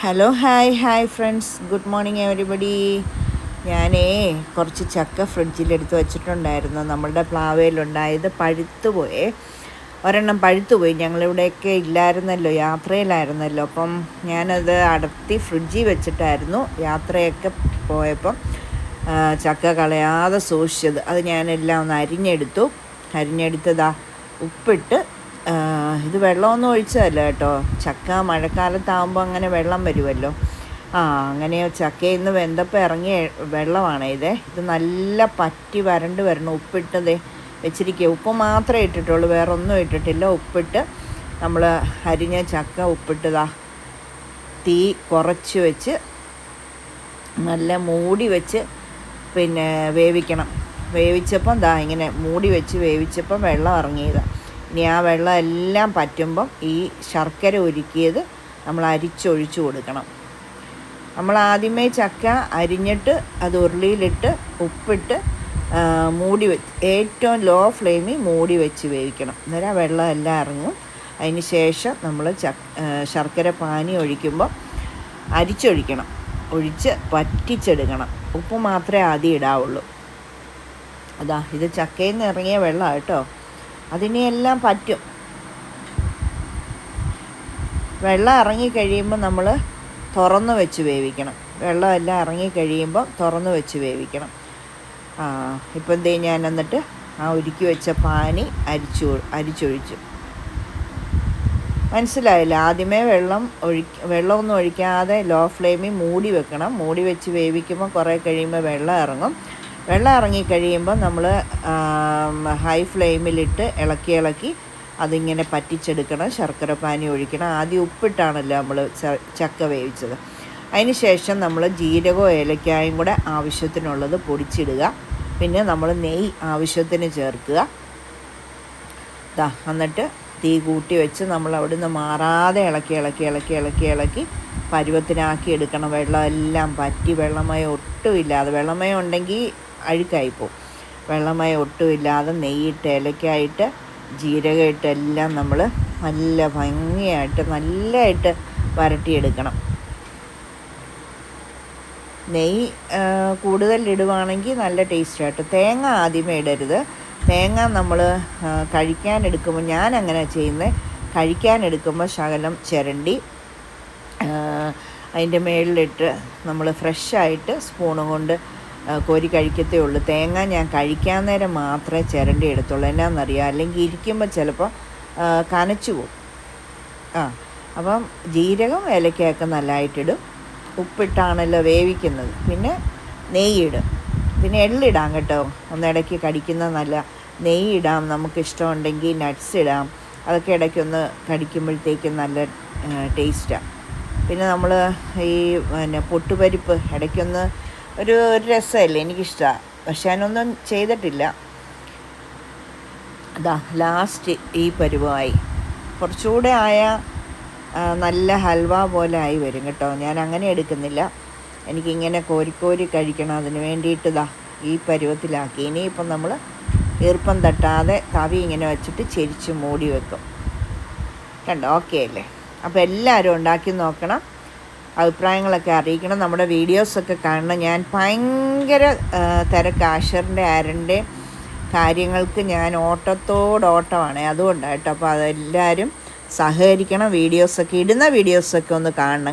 Hello hi friends, good morning everybody. ഞാനേ കുറച്ച് ചക്ക ഫ്രിഡ്ജിലെടുത്ത് വെച്ചിട്ടുണ്ടായിരുന്നു. നമ്മളുടെ പ്ലാവയിലുണ്ടായത് പഴുത്തുപോയേ, ഒരെണ്ണം പഴുത്തുപോയി. ഞങ്ങളിവിടെയൊക്കെ ഇല്ലായിരുന്നല്ലോ, യാത്രയിലായിരുന്നല്ലോ. അപ്പം ഞാനത് അടർത്തി ഫ്രിഡ്ജിൽ വെച്ചിട്ടായിരുന്നു യാത്രയൊക്കെ പോയപ്പം ചക്ക കളയാതെ സൂക്ഷിച്ചത്. അത് ഞാനെല്ലാം ഒന്ന് അരിഞ്ഞെടുത്തതാ ഉപ്പിട്ട്. ഇത് വെള്ളമൊന്നും ഒഴിച്ചതല്ല കേട്ടോ. ചക്ക മഴക്കാലത്താകുമ്പോൾ അങ്ങനെ വെള്ളം വരുമല്ലോ. അങ്ങനെ ചക്കയിൽ നിന്ന് വെന്തപ്പോൾ ഇറങ്ങിയ വെള്ളമാണ് ഇത് നല്ല പറ്റി വരണ്ട് വരണം. ഉപ്പിട്ടതേ വെച്ചിരിക്കുക. ഉപ്പ് മാത്രമേ ഇട്ടിട്ടുള്ളൂ, വേറെ ഒന്നും ഇട്ടിട്ടില്ല. ഉപ്പിട്ട് നമ്മൾ അരിഞ്ഞ ചക്ക ഉപ്പിട്ടതാ തീ കുറച്ച് വെച്ച് നല്ല മൂടി വെച്ച് പിന്നെ വേവിക്കണം. വേവിച്ചപ്പം ഇങ്ങനെ മൂടി വെച്ച് വേവിച്ചപ്പം വെള്ളം ഇറങ്ങിയതാണ്. ഇനി ആ വെള്ളം എല്ലാം പറ്റുമ്പം ഈ ശർക്കര ഉരുക്കിയത് നമ്മൾ അരിച്ചൊഴിച്ച് കൊടുക്കണം. നമ്മൾ ആദ്യമേ ചക്ക അരിഞ്ഞിട്ട് അത് ഉരുളിയിലിട്ട് ഉപ്പിട്ട് മൂടി വെച്ച് ഏറ്റവും ലോ ഫ്ലെയിമിൽ മൂടി വെച്ച് വേവിക്കണം. അന്നേരം വെള്ളം എല്ലാം ഇറങ്ങും. അതിന് ശേഷം നമ്മൾ ശർക്കര പാനി ഒഴിക്കുമ്പോൾ അരിച്ചൊഴിക്കണം. ഒഴിച്ച് വറ്റിച്ചെടുക്കണം. ഉപ്പ് മാത്രമേ ആദ്യം ഇടാവുള്ളൂ. ഇത് ചക്കയിൽ നിന്ന് ഇറങ്ങിയ വെള്ളമാണ് കേട്ടോ. അതിനെല്ലാം പറ്റും. വെള്ളം ഇറങ്ങിക്കഴിയുമ്പോൾ നമ്മൾ തുറന്ന് വെച്ച് വേവിക്കണം. വെള്ളമെല്ലാം ഇറങ്ങിക്കഴിയുമ്പോൾ തുറന്ന് വെച്ച് വേവിക്കണം. ഇപ്പം ഞാൻ എന്നിട്ട് ആ ഉരുക്കി വെച്ച പാനി അരിച്ചൊഴിച്ചു. മനസ്സിലായില്ല? ആദ്യമേ വെള്ളമൊന്നും ഒഴിക്കാതെ ലോ ഫ്ലെയിമിൽ മൂടി വെക്കണം. മൂടി വെച്ച് വേവിക്കുമ്പോൾ കുറേ കഴിയുമ്പോൾ വെള്ളം ഇറങ്ങും. വെള്ളം ഇറങ്ങിക്കഴിയുമ്പോൾ നമ്മൾ ഹൈ ഫ്ലെയിമിലിട്ട് ഇളക്കി അതിങ്ങനെ പറ്റിച്ചെടുക്കണം. ശർക്കര പാനി ഒഴിക്കണം. ആദ്യം ഉപ്പിട്ടാണല്ലോ നമ്മൾ ചക്ക വേവിച്ചത്. അതിന് ശേഷം നമ്മൾ ജീരകവും ഏലക്കായും കൂടെ ആവശ്യത്തിനുള്ളത് പൊടിച്ചിടുക. പിന്നെ നമ്മൾ നെയ്യ് ആവശ്യത്തിന് ചേർക്കുക. എന്നിട്ട് തീ കൂട്ടി വെച്ച് നമ്മൾ അവിടുന്ന് മാറാതെ ഇളക്കി പരുവത്തിനാക്കി എടുക്കണം. വെള്ളം എല്ലാം പറ്റി വെള്ളമയം ഒട്ടുമില്ലാതെ. വെള്ളമയം ഉണ്ടെങ്കിൽ അഴുക്കായിപ്പോവും. വെള്ളമയം ഒട്ടുമില്ലാതെ നെയ്യിട്ട് ഏലക്കായിട്ട് ജീരകം ഇട്ടെല്ലാം നമ്മൾ നല്ല ഭംഗിയായിട്ട് നല്ലതായിട്ട് വരട്ടിയെടുക്കണം. നെയ്യ് കൂടുതൽ ഇടുവാണെങ്കിൽ നല്ല ടേസ്റ്റായിട്ട്. തേങ്ങ ആദ്യമേ ഇടരുത്. തേങ്ങ നമ്മൾ കഴിക്കാനെടുക്കുമ്പോൾ, ഞാൻ അങ്ങനെ ചെയ്യുന്നത്, കഴിക്കാനെടുക്കുമ്പോൾ ശകലം ചിരണ്ടി അതിൻ്റെ മേളിലിട്ട് നമ്മൾ ഫ്രഷായിട്ട് സ്പൂണ് കൊണ്ട് കോരി കഴിക്കത്തേ ഉള്ളൂ. തേങ്ങ ഞാൻ കഴിക്കാൻ നേരം മാത്രമേ ചിരണ്ടി എടുത്തുള്ളൂ. എന്നാണെന്നറിയാം, അല്ലെങ്കിൽ ഇരിക്കുമ്പോൾ ചിലപ്പോൾ കനച്ചു പോകും. അപ്പം ജീരകം ഏലക്കയൊക്കെ നല്ലതായിട്ടിടും. ഉപ്പിട്ടാണല്ലോ വേവിക്കുന്നത്. പിന്നെ നെയ്യിടും. പിന്നെ എള്ളിടാം കേട്ടോ. ഒന്നിടയ്ക്ക് കടിക്കുന്നത് നല്ല. നെയ്യിടാം, നമുക്കിഷ്ടമുണ്ടെങ്കിൽ നട്ട്സ് ഇടാം. അതൊക്കെ ഇടയ്ക്കൊന്ന് കടിക്കുമ്പോഴത്തേക്കും നല്ല ടേസ്റ്റാണ്. പിന്നെ നമ്മൾ ഈ പൊട്ടുപരിപ്പ് ഇടയ്ക്കൊന്ന് ഒരു രസമല്ലേ, എനിക്കിഷ്ടമാണ്. പക്ഷെ ഞാനൊന്നും ചെയ്തിട്ടില്ല. ലാസ്റ്റ് ഈ പരുവമായി. കുറച്ചുകൂടെ ആയാൽ നല്ല ഹൽവ പോലെ ആയി വരും കേട്ടോ. ഞാൻ അങ്ങനെ എടുക്കുന്നില്ല. എനിക്കിങ്ങനെ കോരി കഴിക്കണം. അതിന് വേണ്ടിയിട്ട് ഈ പരുവത്തിലാക്കി. ഇനിയിപ്പം നമ്മൾ ഈർപ്പം തട്ടാതെ തവി ഇങ്ങനെ വെച്ചിട്ട് ചെരിച്ച് മൂടി വെക്കും. കണ്ടോ? ഓക്കെ അല്ലേ? അപ്പോൾ എല്ലാവരും ഉണ്ടാക്കി നോക്കണം. അഭിപ്രായങ്ങളൊക്കെ അറിയിക്കണം. നമ്മുടെ വീഡിയോസൊക്കെ കാണണം. ഞാൻ ഭയങ്കര തിരക്ക്. ആഷറിൻ്റെ ആരൻ്റെ കാര്യങ്ങൾക്ക് ഞാൻ ഓട്ടമാണ്. അതുകൊണ്ടാണ് കേട്ടോ. അപ്പോൾ അതെല്ലാവരും സഹകരിക്കണം. ഇടുന്ന വീഡിയോസൊക്കെ ഒന്ന് കാണണം.